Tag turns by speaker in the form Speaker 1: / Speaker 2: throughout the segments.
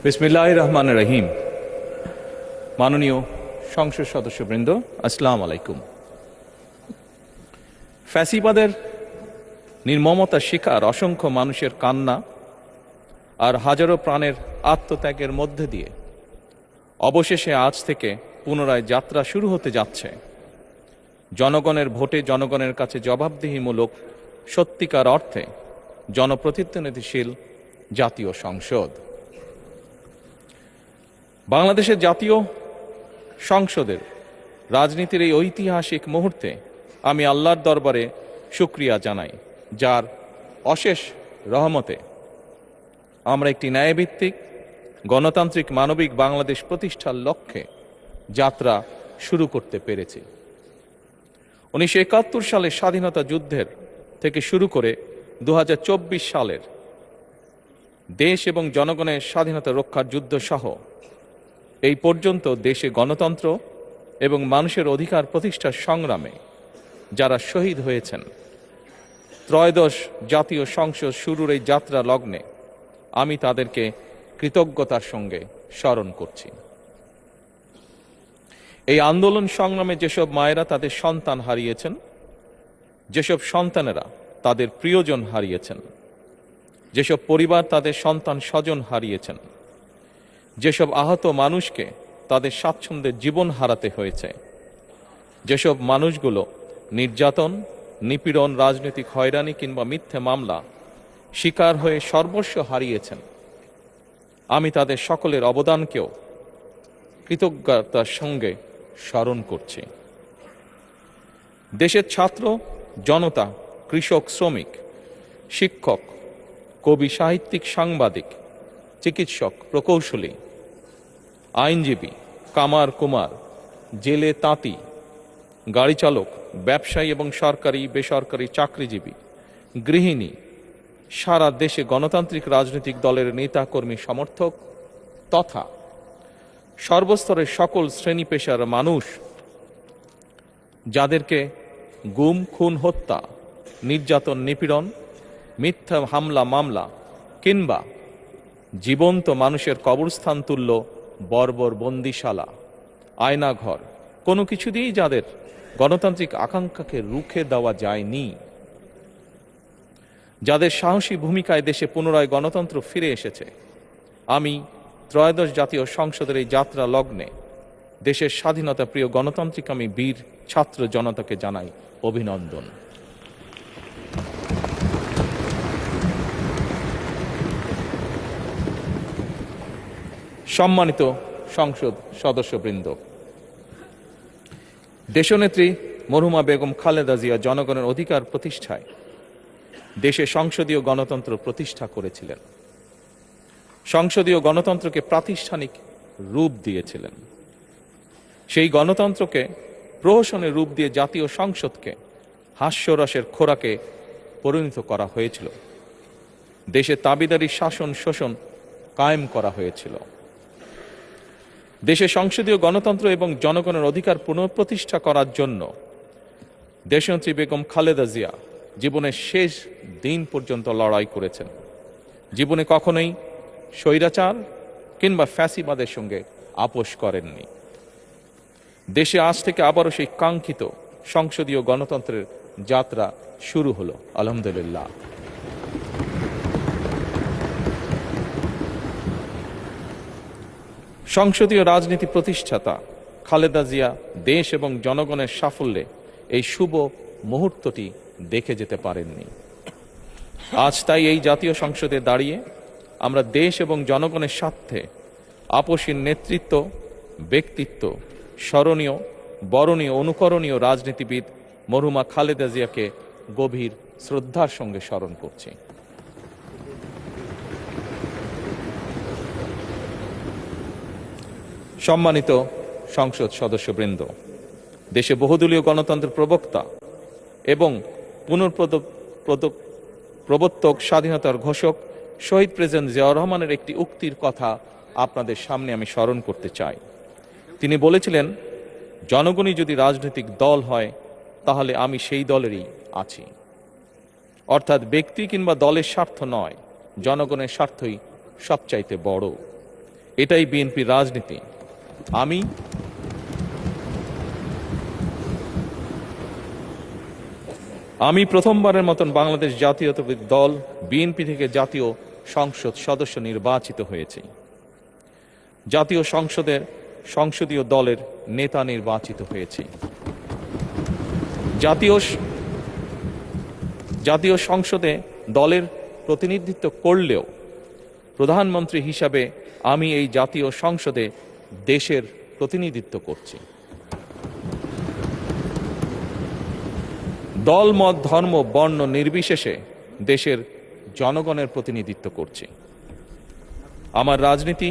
Speaker 1: বিসমিল্লাহির রহমানির রহিম। মাননীয় সংসদ সদস্যবৃন্দ, আসসালামু আলাইকুম। ফ্যাসিবাদের নির্মমতার শিকার অসংখ্য মানুষের কান্না আর হাজারো প্রাণের আত্মত্যাগের মধ্যে দিয়ে অবশেষে আজ থেকে পুনরায় যাত্রা শুরু হতে যাচ্ছে জনগণের ভোটে জনগণের কাছে জবাবদিহিমূলক সত্যিকার অর্থে জনপ্রতিনিধিশীল জাতীয় সংসদ। বাংলাদেশের জাতীয় সংসদের রাজনীতির এই ঐতিহাসিক মুহূর্তে আমি আল্লাহর দরবারে শুকরিয়া জানাই, যার অশেষ রহমতে আমরা একটি ন্যায়ভিত্তিক গণতান্ত্রিক মানবিক বাংলাদেশ প্রতিষ্ঠার লক্ষ্যে যাত্রা শুরু করতে পেরেছি। 1971 সালের স্বাধীনতা যুদ্ধের থেকে শুরু করে 2024 সালের দেশ এবং জনগণের স্বাধীনতা রক্ষার যুদ্ধ সহ এই পর্যন্ত দেশে গণতন্ত্র এবং মানুষের অধিকার প্রতিষ্ঠার সংগ্রামে যারা শহীদ হয়েছেন, ত্রয়োদশ জাতীয় সংসদ শুরুর এই যাত্রা লগ্নে আমি তাদেরকে কৃতজ্ঞতার সঙ্গে স্মরণ করছি। এই আন্দোলন সংগ্রামে যেসব মায়েরা তাদের সন্তান হারিয়েছেন, যেসব সন্তানেরা তাদের প্রিয়জন হারিয়েছেন, যেসব পরিবার তাদের সন্তান স্বজন হারিয়েছেন, যেসব আহত মানুষকে তাদের স্বাচ্ছন্দ্যের জীবন হারাতে হয়েছে, যেসব মানুষগুলো নির্যাতন, নিপীড়ন, রাজনৈতিক হয়রানি কিংবা মিথ্যে মামলা শিকার হয়ে সর্বস্ব হারিয়েছেন, আমি তাদের সকলের অবদানকেও কৃতজ্ঞতার সঙ্গে স্মরণ করছি। দেশের ছাত্র জনতা, কৃষক, শ্রমিক, শিক্ষক, কবি, সাহিত্যিক, সাংবাদিক, চিকিৎসক, প্রকৌশলী, আইনজীবী, কামার কুমার, জেলে তাঁতি, গাড়ি চালক, ব্যবসায়ী এবং সরকারি বেসরকারি চাকরিজীবী, গৃহিণী, সারা দেশে গণতান্ত্রিক রাজনৈতিক দলের নেতা কর্মী সমর্থক তথা সর্বস্তরের সকল শ্রেণী পেশার মানুষ যাদেরকে গুম, খুন, হত্যা, নির্যাতন, নিপীড়ন, মিথ্যা হামলা মামলা কিংবা জীবন্ত মানুষের কবরস্থান তুল্য বর্বর বন্দিশালা, আয়নাঘর, কোনো কিছু দিয়েই যাদের গণতান্ত্রিক আকাঙ্ক্ষাকে রুখে দেওয়া যায়নি, যাদের সাহসী ভূমিকায় দেশে পুনরায় গণতন্ত্র ফিরে এসেছে, আমি ত্রয়োদশ জাতীয় সংসদের এই যাত্রা লগ্নে দেশের স্বাধীনতা প্রিয় গণতান্ত্রিকামী বীর ছাত্র জনতাকে জানাই অভিনন্দন। সম্মানিত সংসদ সদস্যবৃন্দ, দেশনেত্রী মরহুমা বেগম খালেদা জিয়া জনগণের অধিকার প্রতিষ্ঠায় দেশে সংসদীয় গণতন্ত্র প্রতিষ্ঠা করেছিলেন, সংসদীয় গণতন্ত্রকে প্রাতিষ্ঠানিক রূপ দিয়েছিলেন। সেই গণতন্ত্রকে প্রহসনের রূপ দিয়ে জাতীয় সংসদকে হাস্যরসের খোরাকে পরিণত করা হয়েছিল। দেশে তাবিদারি শাসন শোষণ কায়েম করা হয়েছিল। দেশে সংসদীয় গণতন্ত্র এবং জনগণের অধিকার পুনঃপ্রতিষ্ঠা করার জন্য দেশনেত্রী বেগম খালেদা জিয়া জীবনের শেষ দিন পর্যন্ত লড়াই করেছেন। জীবনে কখনোই স্বৈরাচার কিংবা ফ্যাসিবাদের সঙ্গে আপোষ করেননি। দেশে আজ থেকে আবারও সেই কাঙ্ক্ষিত সংসদীয় গণতন্ত্রের যাত্রা শুরু হলো, আলহামদুলিল্লাহ। সংসদীয় রাজনীতি প্রতিষ্ঠাতা খালেদা জিয়া দেশ এবং জনগণের সাফল্যে এই শুভ মুহূর্তটি দেখে যেতে পারেননি। আজ তাই এই জাতীয় সংসদে দাঁড়িয়ে আমরা দেশ এবং জনগণের স্বার্থে আপসীর নেতৃত্ব, ব্যক্তিত্ব, স্মরণীয়, বরণীয়, অনুকরণীয় রাজনীতিবিদ মরহুমা খালেদা জিয়াকে গভীর শ্রদ্ধার সঙ্গে স্মরণ করছি। সম্মানিত সংসদ সদস্যবৃন্দ, দেশে বহুদলীয় গণতন্ত্রের প্রবক্তা এবং প্রবর্তক, স্বাধীনতার ঘোষক শহীদ প্রেসিডেন্ট জিয়াউর রহমানের একটি উক্তির কথা আপনাদের সামনে আমি স্মরণ করতে চাই। তিনি বলেছিলেন, জনগণই যদি রাজনৈতিক দল হয় তাহলে আমি সেই দলেরই আছি। অর্থাৎ ব্যক্তি কিংবা দলের স্বার্থ নয়, জনগণের স্বার্থই সবচাইতে বড়। এটাই বিএনপির রাজনীতি। আমি প্রথমবারের মতন বাংলাদেশ জাতীয়তাবাদী দল বিএনপি থেকে জাতীয় সংসদ সদস্য নির্বাচিত হয়েছি। জাতীয় সংসদের সংসদীয় দলের নেতা নির্বাচিত হয়েছি। জাতীয় সংসদে দলের প্রতিনিধিত্ব করলেও প্রধানমন্ত্রী হিসাবে আমি এই জাতীয় সংসদে দেশের প্রতিনিধিত্ব করছি। দল, মত, ধর্ম, বর্ণ নির্বিশেষে দেশের জনগণের প্রতিনিধিত্ব করছি। আমার রাজনীতি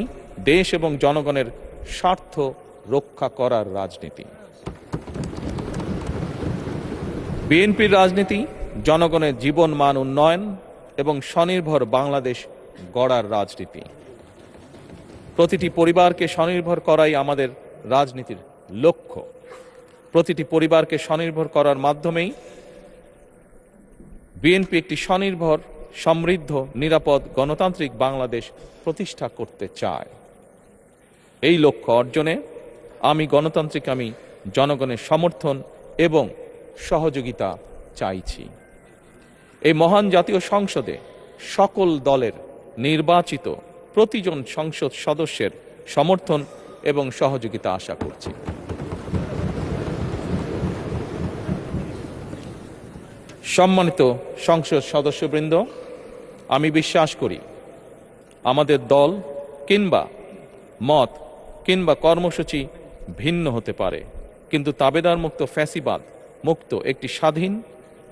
Speaker 1: দেশ এবং জনগণের স্বার্থ রক্ষা করার রাজনীতি। বিএনপির রাজনীতি জনগণের জীবন মান উন্নয়ন এবং স্বনির্ভর বাংলাদেশ গড়ার রাজনীতি। প্রতিটি পরিবারকে স্বনির্ভর করাই আমাদের রাজনীতির লক্ষ্য। প্রতিটি পরিবারকে স্বনির্ভর করার মাধ্যমেই বিএনপি একটি স্বনির্ভর, সমৃদ্ধ, নিরাপদ, গণতান্ত্রিক বাংলাদেশ প্রতিষ্ঠা করতে চায়। এই লক্ষ্য অর্জনে আমি জনগণের সমর্থন এবং সহযোগিতা চাইছি। এই মহান জাতীয় সংসদে সকল দলের নির্বাচিত প্রতিজন সংসদ সদস্যের সমর্থন এবং সহযোগিতা আশা করছি। সম্মানিত সংসদ সদস্যবৃন্দ, আমি বিশ্বাস করি আমাদের দল কিংবা মত কিংবা কর্মসূচি ভিন্ন হতে পারে, কিন্তু তাবেদার মুক্ত, ফ্যাসিবাদ মুক্ত একটি স্বাধীন,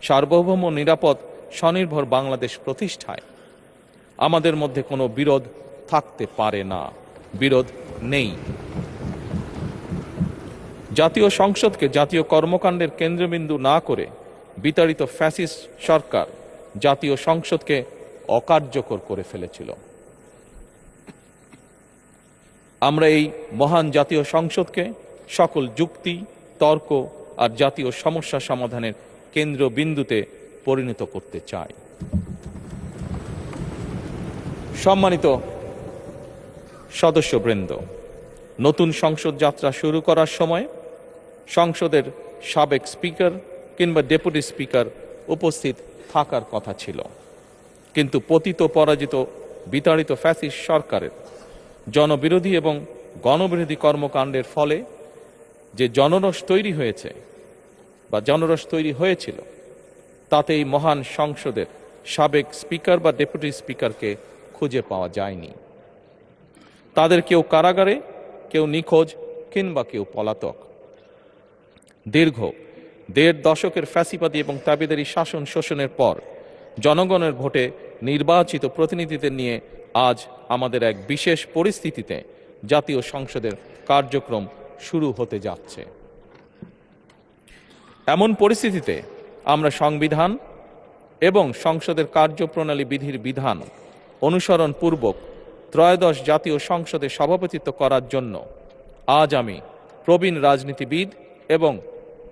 Speaker 1: সার্বভৌম, নিরাপদ, স্বনির্ভর বাংলাদেশ প্রতিষ্ঠায় আমাদের মধ্যে কোনো বিরোধ থাকতে পারে না, বিরোধ নেই। জাতীয় সংসদকে জাতীয় কর্মকাণ্ডের কেন্দ্রবিন্দু না করে বিতাড়িত ফ্যাসিস্ট সরকার জাতীয় সংসদকে অকার্যকর করে ফেলেছিল। আমরা এই মহান জাতীয় সংসদকে সকল যুক্তি, তর্ক আর জাতীয় সমস্যা সমাধানের কেন্দ্রবিন্দুতে পরিণত করতে চাই। সম্মানিত সদস্যবৃন্দ, নতুন সংসদ যাত্রা শুরু করার সময় সংসদের সাবেক স্পিকার কিংবা ডেপুটি স্পিকার উপস্থিত থাকার কথা ছিল, কিন্তু পতিত, পরাজিত, বিতাড়িত ফ্যাসিস্ট সরকারের জনবিরোধী এবং গণবিরোধী কর্মকাণ্ডের ফলে যে জনরোষ তৈরি হয়েছিল তাতে এই মহান সংসদের সাবেক স্পিকার বা ডেপুটি স্পিকারকে খুঁজে পাওয়া যায়নি। তাদের কেউ কারাগারে, কেউ নিখোঁজ কিংবা কেউ পলাতক। দীর্ঘ ১.৫ দশকের ফ্যাসিবাদী এবং তাবেদারি শাসন শোষণের পর জনগণের ভোটে নির্বাচিত প্রতিনিধিদের নিয়ে আজ আমাদের এক বিশেষ পরিস্থিতিতে জাতীয় সংসদের কার্যক্রম শুরু হতে যাচ্ছে। এমন পরিস্থিতিতে আমরা সংবিধান এবং সংসদের কার্যপ্রণালী বিধির বিধান অনুসরণ পূর্বক ত্রয়োদশ জাতীয় সংসদে সভাপতিত্ব করার জন্য আজ আমি প্রবীণ রাজনীতিবিদ এবং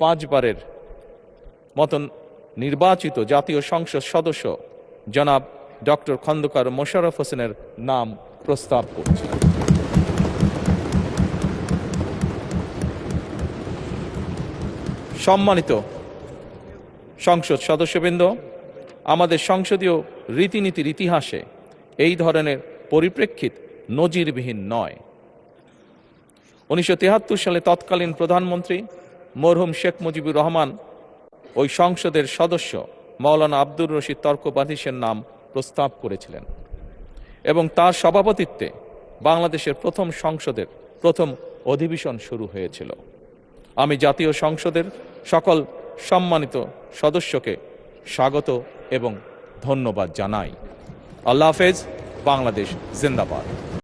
Speaker 1: 5 বারের মতন নির্বাচিত জাতীয় সংসদ সদস্য জনাব ডক্টর খন্দকার মোশাররফ হোসেনের নাম প্রস্তাব করছি। সম্মানিত সংসদ সদস্যবৃন্দ, আমাদের সংসদীয় রীতিনীতির ইতিহাসে এই ধরনের পরিপ্রেক্ষিত নজিরবিহীন নয়। 1973 সালে তৎকালীন প্রধানমন্ত্রী মরহুম শেখ মুজিবুর রহমান ওই সংসদের সদস্য মাওলানা আব্দুর রশিদ তর্কবাধিসের নাম প্রস্তাব করেছিলেন এবং তার সভাপতিত্বে বাংলাদেশের প্রথম সংসদের প্রথম অধিবেশন শুরু হয়েছিল। আমি জাতীয় সংসদের সকল সম্মানিত সদস্যকে স্বাগত এবং ধন্যবাদ জানাই। আল্লাহ হাফেজ। বাংলাদেশ জিন্দাবাদ।